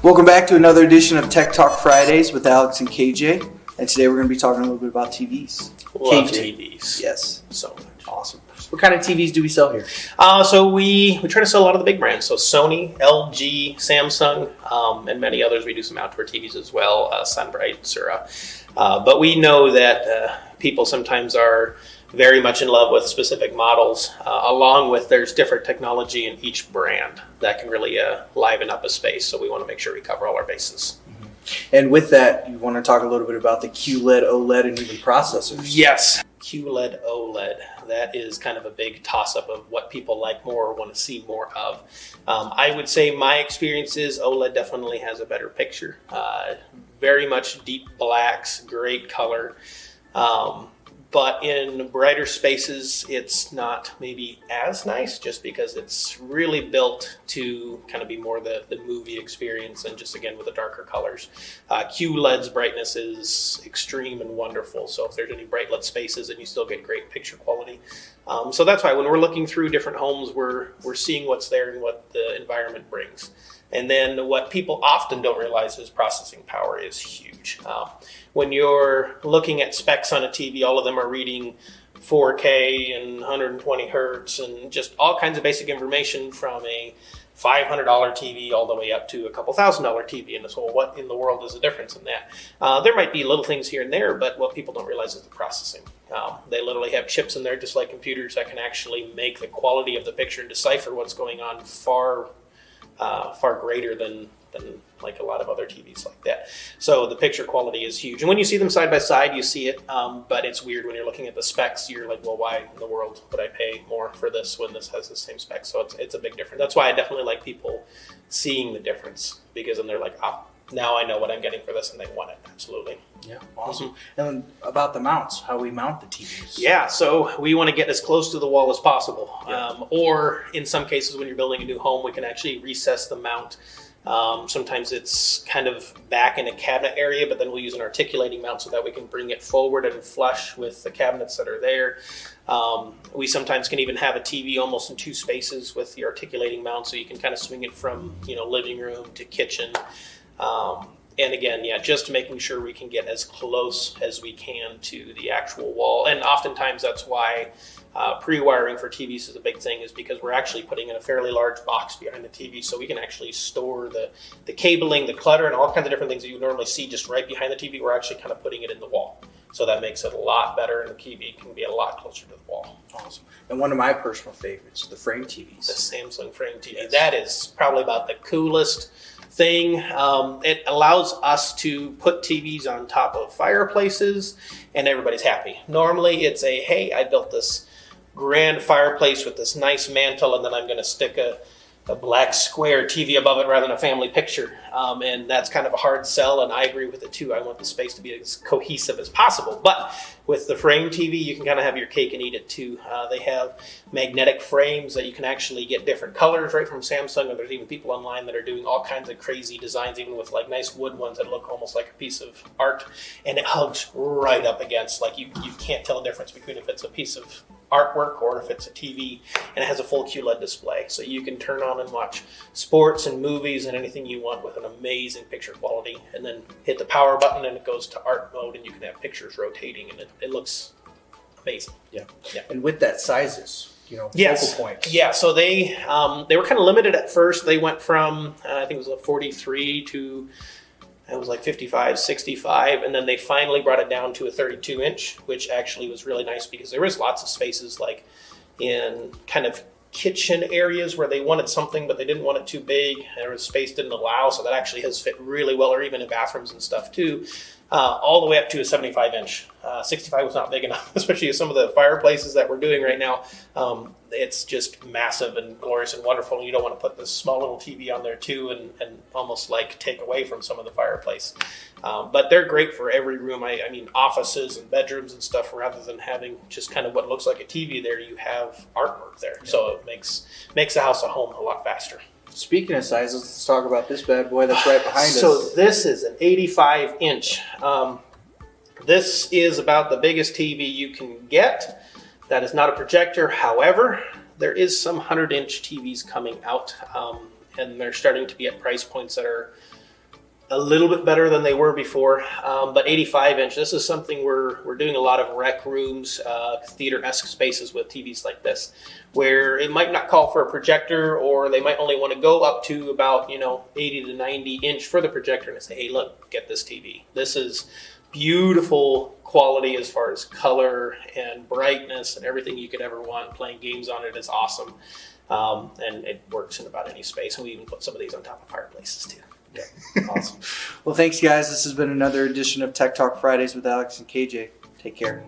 Welcome back to another edition of Tech Talk Fridays with Alex and KJ. And today we're going to be talking a little bit about TVs. Love TVs. Yes. So much. Awesome. What kind of TVs do we sell here? So we try to sell a lot of the big brands. So Sony, LG, Samsung, and many others. We do some outdoor TVs as well, Sunbright, Sura. But we know that people sometimes are very much in love with specific models, along with there's different technology in each brand that can really liven up a space. So we want to make sure we cover all our bases. And with that, you want to talk a little bit about the QLED, OLED, and even processors. Yes, QLED, OLED. That is kind of a big toss-up of what people like more or want to see more of. I would say my experience is OLED definitely has a better picture. Very much deep blacks, great color. But in brighter spaces, it's not maybe as nice just because it's really built to kind of be more the movie experience and just, again, with the darker colors. QLED's brightness is extreme and wonderful. So if there's any bright lit spaces, and you still get great picture quality. So that's why when we're looking through different homes, we're seeing what's there and what the environment brings. And then what people often don't realize is processing power is huge. When you're looking at specs on a TV, all of them are reading 4K and 120 hertz and just all kinds of basic information from a $500 TV all the way up to a couple $1,000 TV. And so what in the world is the difference in that? There might be little things here and there, but what people don't realize is the processing. They literally have chips in there, just like computers, that can actually make the quality of the picture and decipher what's going on far greater than like a lot of other TVs like that. So the picture quality is huge. And when you see them side by side, you see it, but it's weird when you're looking at the specs. You're like, well, why in the world would I pay more for this when this has the same specs? So it's a big difference. That's why I definitely like people seeing the difference, because then they're like, now I know what I'm getting for this, and they want it. Absolutely. Yeah, awesome. Mm-hmm. And about the mounts, how we mount the TVs. Yeah, so we want to get as close to the wall as possible. Yeah. Or in some cases, when you're building a new home, we can actually recess the mount. Sometimes it's kind of back in a cabinet area, but then we'll use an articulating mount so that we can bring it forward and flush with the cabinets that are there. We sometimes can even have a TV almost in two spaces with the articulating mount, so you can kind of swing it from living room to kitchen. And again, just making sure we can get as close as we can to the actual wall. And oftentimes that's why pre-wiring for TVs is a big thing, is because we're actually putting in a fairly large box behind the TV, so we can actually store the cabling, the clutter, and all kinds of different things that you normally see just right behind the TV. We're actually kind of putting it in the wall. So that makes it a lot better, and the TV can be a lot closer to the wall. Awesome. And one of my personal favorites, the frame TVs. The Samsung frame TV. Yes. That is probably about the coolest thing. It allows us to put TVs on top of fireplaces, and everybody's happy. Normally it's hey, I built this grand fireplace with this nice mantle, and then I'm going to stick a black square TV above it rather than a family picture. And that's kind of a hard sell, and I agree with it too. I want the space to be as cohesive as possible. But with the frame TV, you can kind of have your cake and eat it too. They have magnetic frames that you can actually get different colors right from Samsung, and there's even people online that are doing all kinds of crazy designs, even with like nice wood ones that look almost like a piece of art, and it hugs right up against, like you can't tell the difference between if it's a piece of artwork or if it's a TV, and it has a full QLED display, so you can turn on and watch sports and movies and anything you want with an amazing picture quality, and then hit the power button and it goes to art mode, and you can have pictures rotating, and it looks amazing. Yeah. And with that sizes, yes. focal points. Yeah, so they were kind of limited at first. They went from I think it was a 43 to it was like 55, 65, and then they finally brought it down to a 32-inch, which actually was really nice because there was lots of spaces like in kind of kitchen areas where they wanted something, but they didn't want it too big. There was space didn't allow, so that actually has fit really well, or even in bathrooms and stuff too, all the way up to a 75-inch. 65 was not big enough, especially some of the fireplaces that we're doing right now. It's just massive and glorious and wonderful, and you don't want to put this small little TV on there too and almost like take away from some of the fireplace. But they're great for every room. I mean, offices and bedrooms and stuff, rather than having just kind of what looks like a TV there, you have artwork there. Yeah. So it makes the house a home a lot faster. Speaking of sizes, let's talk about this bad boy that's right behind us. So this is an 85-inch. This is about the biggest TV you can get. That is not a projector. However, there is some 100-inch TVs coming out, and they're starting to be at price points that are a little bit better than they were before, but 85-inch. This is something we're doing a lot of rec rooms, theater-esque spaces with TVs like this, where it might not call for a projector, or they might only want to go up to about 80 to 90 inch for the projector and say, hey, look, get this TV. This is beautiful quality as far as color and brightness and everything you could ever want. Playing games on it is awesome, and it works in about any space. And we even put some of these on top of fireplaces too. Yeah, awesome. Well, thanks, guys. This has been another edition of Tech Talk Fridays with Alex and KJ. Take care.